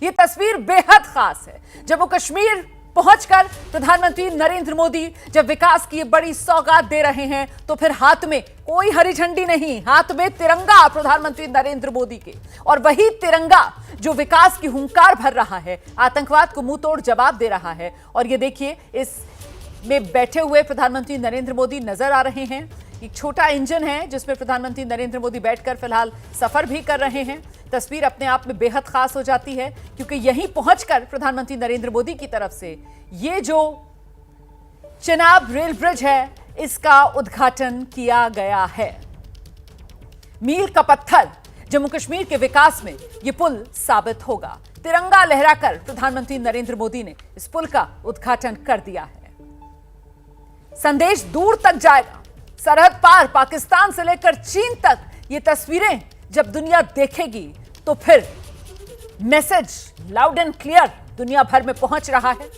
ये तस्वीर बेहद खास है। जम्मू कश्मीर पहुंचकर प्रधानमंत्री नरेंद्र मोदी जब विकास की बड़ी सौगात दे रहे हैं तो फिर हाथ में कोई हरी झंडी नहीं, हाथ में तिरंगा प्रधानमंत्री नरेंद्र मोदी के। और वही तिरंगा जो विकास की हुंकार भर रहा है, आतंकवाद को मुंह तोड़ जवाब दे रहा है। और ये देखिए, इस में बैठे हुए प्रधानमंत्री नरेंद्र मोदी नजर आ रहे हैं। एक छोटा इंजन है जिसमें प्रधानमंत्री नरेंद्र मोदी बैठकर फिलहाल सफर भी कर रहे हैं। तस्वीर अपने आप में बेहद खास हो जाती है क्योंकि यहीं पहुंचकर प्रधानमंत्री नरेंद्र मोदी की तरफ से ये जो चिनाब रेल ब्रिज है, इसका उद्घाटन किया गया है। मील का पत्थर जम्मू कश्मीर के विकास में यह पुल साबित होगा। तिरंगा लहराकर प्रधानमंत्री नरेंद्र मोदी ने इस पुल का उद्घाटन कर दिया है। संदेश दूर तक जाएगा, सरहद पार पाकिस्तान से लेकर चीन तक। ये तस्वीरें जब दुनिया देखेगी तो फिर मैसेज लाउड एंड क्लियर दुनिया भर में पहुंच रहा है।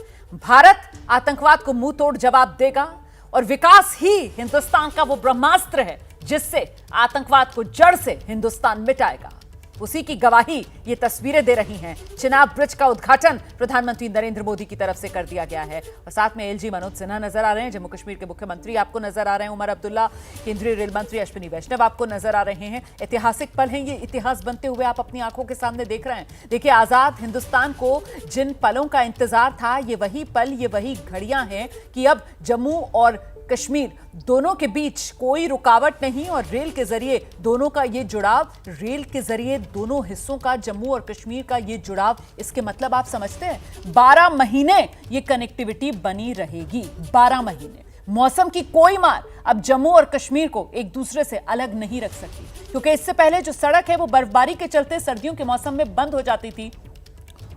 भारत आतंकवाद को मुंह तोड़ जवाब देगा और विकास ही हिंदुस्तान का वो ब्रह्मास्त्र है जिससे आतंकवाद को जड़ से हिंदुस्तान मिटाएगा। उसी की गवाही ये तस्वीरें दे रही हैं। चिनाब ब्रिज का उद्घाटन प्रधानमंत्री नरेंद्र मोदी की तरफ से कर दिया गया है और साथ में एलजी मनोज सिन्हा नजर आ रहे हैं, जम्मू कश्मीर के मुख्यमंत्री आपको नजर आ रहे हैं, उमर अब्दुल्ला, केंद्रीय रेल मंत्री अश्विनी वैष्णव आपको नजर आ रहे हैं। ऐतिहासिक पल हैं, ये इतिहास बनते हुए आप अपनी आंखों के सामने देख रहे हैं। देखिए, आजाद हिंदुस्तान को जिन पलों का इंतजार था, ये वही पल, ये वही घड़ियां हैं कि अब जम्मू और कश्मीर दोनों के बीच कोई रुकावट नहीं और रेल के जरिए दोनों का ये जुड़ाव, रेल के जरिए दोनों हिस्सों का, जम्मू और कश्मीर का ये जुड़ाव, इसके मतलब आप समझते हैं 12 महीने ये कनेक्टिविटी बनी रहेगी। 12 महीने मौसम की कोई मार अब जम्मू और कश्मीर को एक दूसरे से अलग नहीं रख सकती क्योंकि इससे पहले जो सड़क है वो बर्फबारी के चलते सर्दियों के मौसम में बंद हो जाती थी,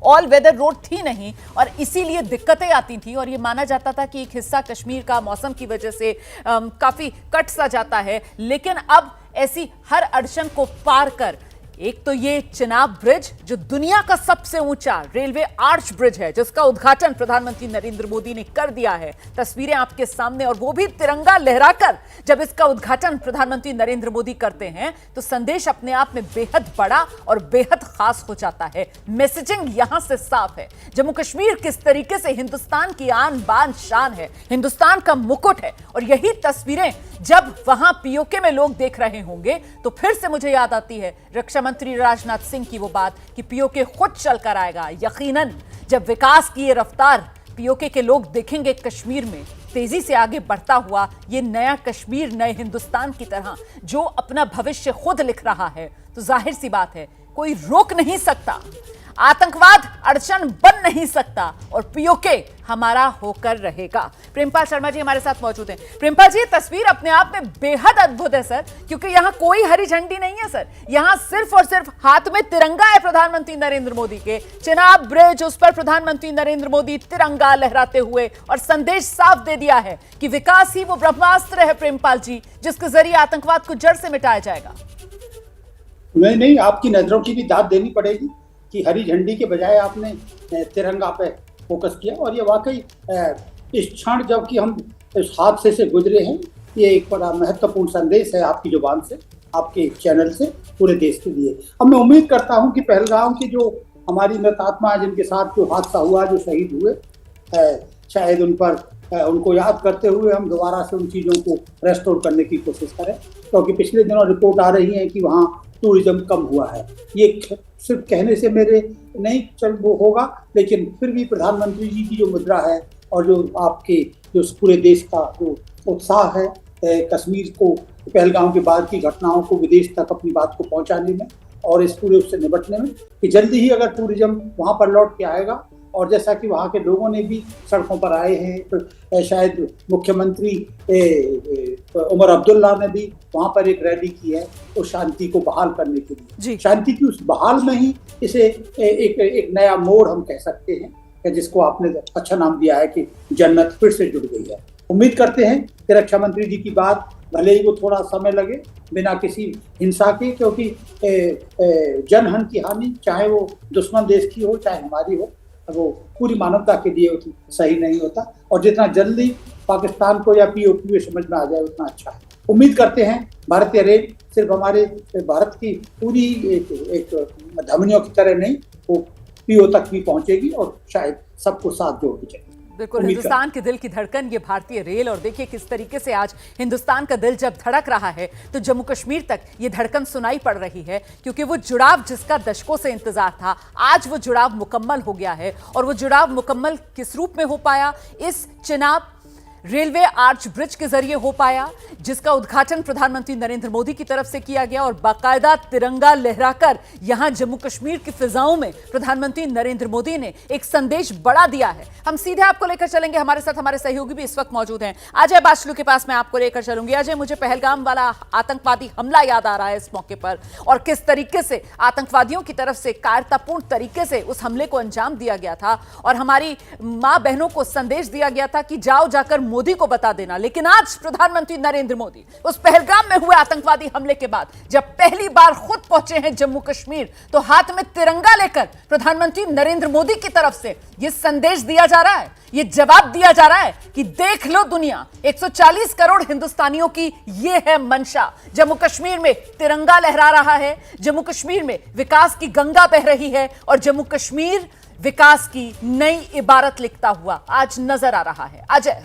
ऑल वेदर रोड थी नहीं और इसीलिए दिक्कतें आती थी और ये माना जाता था कि एक हिस्सा कश्मीर का मौसम की वजह से काफी कट सा जाता है। लेकिन अब ऐसी हर अड़चन को पार कर एक तो ये चिनाब ब्रिज जो दुनिया का सबसे ऊंचा रेलवे आर्च ब्रिज है जिसका उद्घाटन प्रधानमंत्री नरेंद्र मोदी ने कर दिया है। तस्वीरें आपके सामने और वो भी तिरंगा लहराकर। जब इसका उद्घाटन प्रधानमंत्री नरेंद्र मोदी करते हैं तो संदेश अपने आप में बेहद बड़ा और बेहद खास हो जाता है। मैसेजिंग यहां से साफ है, जम्मू कश्मीर किस तरीके से हिंदुस्तान की आन बान शान है, हिंदुस्तान का मुकुट है। और यही तस्वीरें जब वहां पीओके में लोग देख रहे होंगे तो फिर से मुझे याद आती है रक्षा मंत्री राजनाथ सिंह की वो बात कि पीओके खुद चलकर आएगा। यकीनन जब विकास की ये रफ्तार पीओके के लोग देखेंगे कश्मीर में तेजी से आगे बढ़ता हुआ, ये नया कश्मीर नए हिंदुस्तान की तरह जो अपना भविष्य खुद लिख रहा है, तो जाहिर सी बात है कोई रोक नहीं सकता, आतंकवाद अड़चन बन नहीं सकता और पीओके हमारा होकर रहेगा। प्रेमपाल शर्मा जी हमारे साथ मौजूद हैं। प्रेमपाल जी, तस्वीर अपने आप में बेहद अद्भुत है सर, क्योंकि यहाँ कोई हरी झंडी नहीं है सर, यहाँ सिर्फ और सिर्फ हाथ में तिरंगा है प्रधानमंत्री नरेंद्र मोदी के। चिनाब ब्रिज, उस पर प्रधानमंत्री नरेंद्र मोदी तिरंगा लहराते हुए और संदेश साफ दे दिया है कि विकास ही वो ब्रह्मास्त्र है प्रेमपाल जी जिसके जरिए आतंकवाद को जड़ से मिटाया जाएगा। नहीं, आपकी नजरों की भी दाद देनी पड़ेगी कि हरी झंडी के बजाय आपने तिरंगा पे फोकस किया और ये वाकई इस क्षण जबकि हम इस हादसे से गुजरे हैं, ये एक बड़ा महत्वपूर्ण संदेश है आपकी जुबान से, आपके चैनल से पूरे देश के लिए। अब मैं उम्मीद करता हूं कि पहलगाम की जो हमारी मृतात्मा जिनके साथ जो हादसा हुआ, जो शहीद हुए, शायद उनको याद करते हुए हम दोबारा से उन चीज़ों को रेस्टोर करने की कोशिश करें, क्योंकि पिछले दिनों रिपोर्ट आ रही है कि वहाँ टूरिज्म कम हुआ है। ये सिर्फ कहने से मेरे नहीं चल वो होगा, लेकिन फिर भी प्रधानमंत्री जी की जो मुद्रा है और जो आपके जो पूरे देश का जो उत्साह है कश्मीर को, पहलगाम के बाद की घटनाओं को विदेश तक अपनी बात को पहुंचाने में और इस पूरे उससे निपटने में, कि जल्दी ही अगर टूरिज्म वहाँ पर लौट के आएगा और जैसा कि वहाँ के लोगों ने भी सड़कों पर आए हैं, शायद मुख्यमंत्री उमर अब्दुल्ला ने भी वहाँ पर एक रैली की है उस शांति को बहाल करने के लिए। शांति की उस बहाल में ही इसे एक नया मोड़ हम कह सकते हैं, जिसको आपने अच्छा नाम दिया है कि जन्नत फिर से जुड़ गई है। उम्मीद करते हैं कि रक्षा मंत्री जी की बात भले ही वो थोड़ा समय लगे, बिना किसी हिंसा के, क्योंकि जनहन की हानि चाहे वो दुश्मन देश की हो चाहे हमारी हो, वो पूरी मानवता के लिए सही नहीं होता और जितना जल्दी पाकिस्तान को या पीओके समझ में आ जाए उतना अच्छा है। उम्मीद करते हैं भारतीय रेल सिर्फ हमारे भारत की पूरी एक धमनियों की तरह नहीं, वो पीओ तक भी पहुंचेगी और शायद सबको साथ जोड़ के चलेगी। बिल्कुल, हिंदुस्तान के दिल की धड़कन ये भारतीय रेल। और देखिए किस तरीके से आज हिंदुस्तान का दिल जब धड़क रहा है तो जम्मू कश्मीर तक ये धड़कन सुनाई पड़ रही है, क्योंकि वो जुड़ाव जिसका दशकों से इंतजार था, आज वो जुड़ाव मुकम्मल हो गया है। और वो जुड़ाव मुकम्मल किस रूप में हो पाया? इस चिनाब रेलवे आर्च ब्रिज के जरिए हो पाया, जिसका उद्घाटन प्रधानमंत्री नरेंद्र मोदी की तरफ से किया गया। और बाकायदा तिरंगा लहराकर यहां जम्मू कश्मीर की फिजाओं में प्रधानमंत्री नरेंद्र मोदी ने एक संदेश बड़ा दिया है। हम सीधे आपको लेकर चलेंगे, हमारे साथ हमारे सहयोगी भी इस वक्त मौजूद हैं। अजय बाचलू के पास मैं आपको लेकर चलूंगी। अजय, मुझे पहलगाम वाला आतंकवादी हमला याद आ रहा है इस मौके पर, और किस तरीके से आतंकवादियों की तरफ से कायरतापूर्ण तरीके से उस हमले को अंजाम दिया गया था और हमारी मां बहनों को संदेश दिया गया था कि जाओ जाकर मोदी को बता देना। लेकिन आज प्रधानमंत्री नरेंद्र मोदी उस पहलगाम में हुए आतंकवादी हमले के बाद जब पहली बार खुद पहुंचे हैं जम्मू कश्मीर, तो हाथ में तिरंगा लेकर प्रधानमंत्री नरेंद्र मोदी की तरफ से यह संदेश दिया जा रहा है, यह जवाब दिया जा रहा है कि देख लो दुनिया, 140 करोड़ हिंदुस्तानियों की यह है मंशा। जम्मू कश्मीर में तिरंगा लहरा रहा है, जम्मू कश्मीर में विकास की गंगा बह रही है और जम्मू कश्मीर विकास की नई इबारत लिखता हुआ आज नजर आ रहा है। अजय।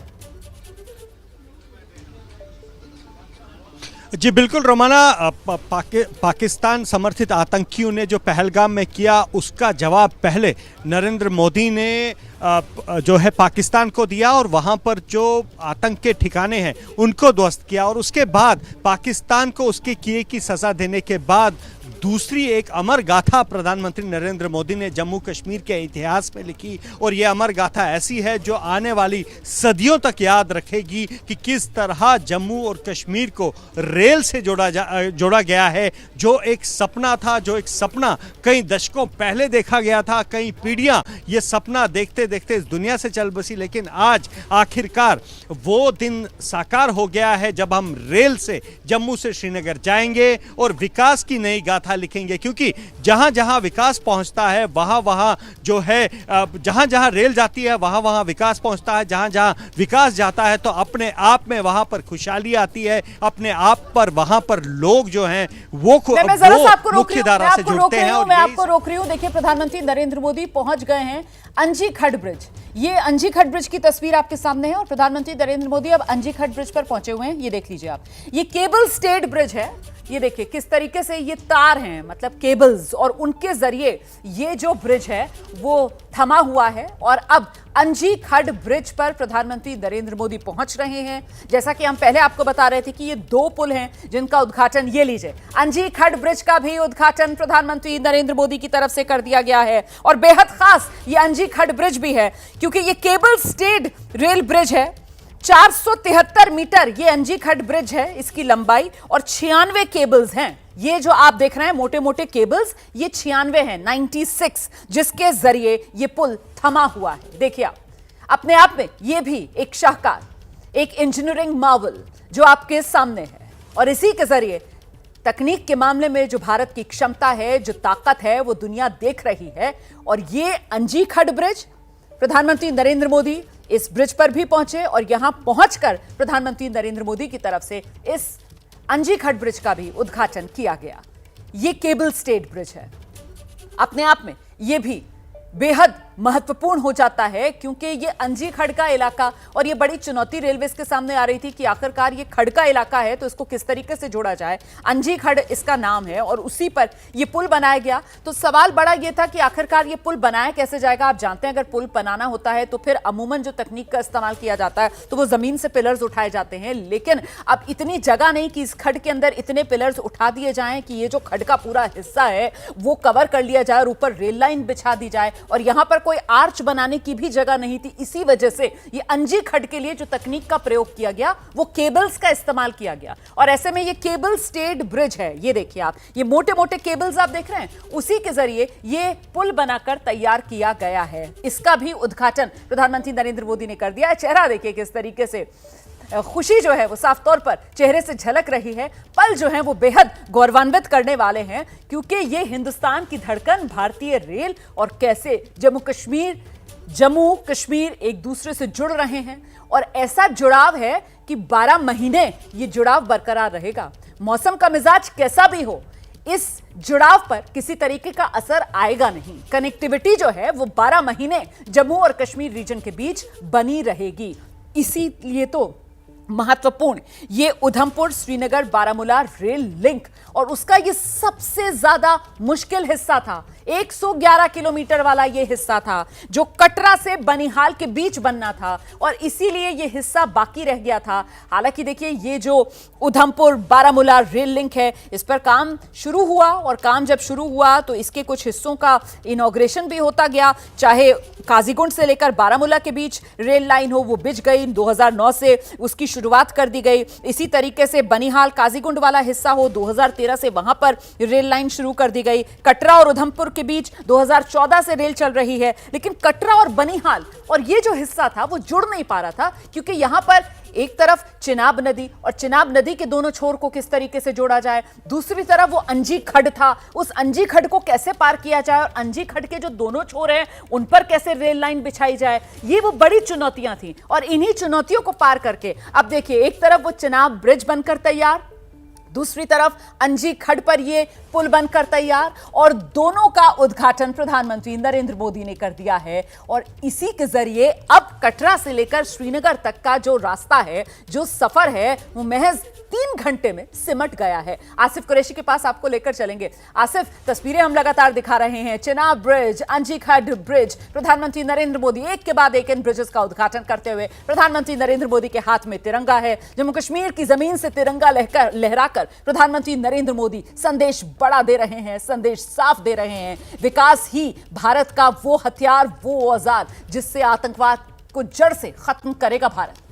जी बिल्कुल रोमाना, पाकिस्तान समर्थित आतंकियों ने जो पहलगाम में किया उसका जवाब पहले नरेंद्र मोदी ने जो है पाकिस्तान को दिया और वहां पर जो आतंक के ठिकाने हैं उनको ध्वस्त किया। और उसके बाद पाकिस्तान को उसके किए की सजा देने के बाद दूसरी एक अमर गाथा प्रधानमंत्री नरेंद्र मोदी ने जम्मू कश्मीर के इतिहास में लिखी। और यह अमर गाथा ऐसी है जो आने वाली सदियों तक याद रखेगी कि किस तरह जम्मू और कश्मीर को रेल से जोड़ा गया है। जो एक सपना था, जो एक सपना कई दशकों पहले देखा गया था, कई पीढ़ियां ये सपना देखते देखते इस दुनिया से चल बसी, लेकिन आज आखिरकार वो दिन साकार हो गया है जब हम रेल से जम्मू से श्रीनगर जाएंगे और विकास की नई गाथा लिखेंगे। क्योंकि जहां जहां विकास पहुंचता है वहां वहां जो है, जहां जहां रेल जाती है वहां वहां विकास पहुंचता है। जहां जहां विकास जाता है तो अपने आप में वहां पर खुशहाली आती है, अपने आप पर वहां पर लोग जो हैं वो मुख्य धारा से जुड़ते हैं। मैं आपको रोक रही हूं। देखिए, प्रधानमंत्री नरेंद्र मोदी पहुंच गए हैं अंजी खड़ ब्रिज। ये अंजी खड़ ब्रिज की तस्वीर आपके सामने है और प्रधानमंत्री नरेंद्र मोदी अब अंजी खड़ ब्रिज पर पहुंचे हुए हैं। ये देख लीजिए आप, ये केबल स्टेड ब्रिज है। ये देखिए किस तरीके से ये तार हैं, मतलब केबल्स, और उनके जरिए ये जो ब्रिज है वो थमा हुआ है। और अब अंजी खड़ ब्रिज पर प्रधानमंत्री नरेंद्र मोदी पहुंच रहे हैं। जैसा कि हम पहले आपको बता रहे थे कि ये 2 पुल हैं जिनका उद्घाटन, ये लीजिए, अंजी खड़ ब्रिज का भी उद्घाटन प्रधानमंत्री नरेंद्र मोदी की तरफ से कर दिया गया है। और बेहद खास ये अंजी खड़ ब्रिज भी है क्योंकि ये केबल स्टेड रेल ब्रिज है। 473 मीटर ये अंजी खड़ ब्रिज है, इसकी लंबाई, और 96 केबल्स हैं। ये जो आप देख रहे हैं मोटे मोटे केबल्स, ये 96 हैं, 96, जिसके जरिए ये पुल थमा हुआ है। देखिए आप, अपने आप में ये भी एक शाहकार, एक इंजीनियरिंग मार्वल जो आपके सामने है। और इसी के जरिए तकनीक के मामले में जो भारत की क्षमता है, जो ताकत है, वो दुनिया देख रही है। और ये अंजी खड़ ब्रिज, प्रधानमंत्री नरेंद्र मोदी इस ब्रिज पर भी पहुंचे और यहां पहुंचकर प्रधानमंत्री नरेंद्र मोदी की तरफ से इस अंजी खड़ ब्रिज का भी उद्घाटन किया गया। यह केबल स्टेड ब्रिज है। अपने आप में यह भी बेहद महत्वपूर्ण हो जाता है क्योंकि ये अंजी खड़ का इलाका, और ये बड़ी चुनौती रेलवे के सामने आ रही थी कि आखिरकार ये खड़ का इलाका है तो इसको किस तरीके से जोड़ा जाए। अंजी खड़ इसका नाम है और उसी पर ये पुल बनाया गया। तो सवाल बड़ा ये था कि आखिरकार ये पुल बनाया कैसे जाएगा। आप जानते हैं अगर पुल बनाना होता है तो फिर अमूमन जो तकनीक का इस्तेमाल किया जाता है तो वो जमीन से पिलर्स उठाए जाते हैं, लेकिन अब इतनी जगह नहीं कि इस खड़ के अंदर इतने पिलर्स उठा दिए जाएं कि ये जो खड़ का पूरा हिस्सा है वो कवर कर लिया जाए और ऊपर रेल लाइन बिछा दी जाए। और यहां पर कोई आर्च बनाने की भी जगह नहीं थी। इसी वजह से ये अंजी खड़ के लिए जो तकनीक का प्रयोग किया गया वो केबल्स का इस्तेमाल किया गया। और ऐसे में ये केबल स्टेड ब्रिज है। ये देखिए आप, ये मोटे मोटे केबल्स आप देख रहे हैं, उसी के जरिए ये पुल बनाकर तैयार किया गया है। इसका भी उद्घाटन प्रधानमंत्री नरेंद्र मोदी ने कर दिया है। चेहरा देखिए किस तरीके से खुशी जो है वो साफ तौर पर चेहरे से झलक रही है। पल जो है वो बेहद गौरवान्वित करने वाले हैं क्योंकि ये हिंदुस्तान की धड़कन भारतीय रेल और कैसे जम्मू कश्मीर एक दूसरे से जुड़ रहे हैं। और ऐसा जुड़ाव है कि 12 महीने ये जुड़ाव बरकरार रहेगा। मौसम का मिजाज कैसा भी हो, इस जुड़ाव पर किसी तरीके का असर आएगा नहीं। कनेक्टिविटी जो है वो 12 महीने जम्मू और कश्मीर रीजन के बीच बनी रहेगी। इसीलिए तो महत्वपूर्ण ये उधमपुर श्रीनगर बारामूला रेल लिंक और उसका ये सबसे ज्यादा मुश्किल हिस्सा था। 111 किलोमीटर वाला ये हिस्सा था जो कटरा से बनिहाल के बीच बनना था और इसीलिए ये हिस्सा बाकी रह गया था। हालांकि देखिए ये जो उधमपुर बारामूला रेल लिंक है इस पर काम शुरू हुआ और काम जब शुरू हुआ तो इसके कुछ हिस्सों का इनॉग्रेशन भी होता गया। चाहे काजीगुंड से लेकर बारामूला के बीच रेल लाइन हो वो बिछ गई, 2009 से उसकी शुरुआत कर दी गई। इसी तरीके से बनिहाल काजीगुंड वाला हिस्सा हो 2013 से वहां पर रेल लाइन शुरू कर दी गई। कटरा और उधमपुर के बीच 2014 से रेल चल रही है, लेकिन कटरा और बनिहाल और ये जो हिस्सा था वो जुड़ नहीं पा रहा था क्योंकि यहां पर एक तरफ चिनाब नदी और चिनाब नदी के दोनों छोर को किस तरीके से जोड़ा जाए, दूसरी तरफ वो अंजी खड्ड था, उस अंजी खड्ड को कैसे पार किया जाए और अंजी खड्ड के जो दोनों छोर हैं उन पर कैसे रेल लाइन बिछाई जाए, ये वो बड़ी चुनौतियां थी। और इन्हीं चुनौतियों को पार करके अब देखिए एक तरफ वो चिनाब ब्रिज बनकर तैयार, दूसरी तरफ अंजी खड्ड पर ये पुल बनकर तैयार और दोनों का उद्घाटन प्रधानमंत्री नरेंद्र मोदी ने कर दिया है। और इसी के जरिए अब कटरा से लेकर श्रीनगर तक का जो रास्ता है, जो सफर है, वो महज 3 घंटे में सिमट गया है। आसिफ कुरैशी के पास आपको लेकर चलेंगे। आसिफ, तस्वीरें हम लगातार दिखा रहे हैं, चिनाब ब्रिज, अंजी खड्ड ब्रिज, प्रधानमंत्री नरेंद्र मोदी एक के बाद एक इन ब्रिजेस का उद्घाटन करते हुए। प्रधानमंत्री नरेंद्र मोदी के हाथ में तिरंगा है, जम्मू कश्मीर की जमीन से तिरंगा लहराकर प्रधानमंत्री नरेंद्र मोदी संदेश बड़ा दे रहे हैं, संदेश साफ दे रहे हैं। विकास ही भारत का वो हथियार, वो औजार जिससे आतंकवाद को जड़ से खत्म करेगा भारत।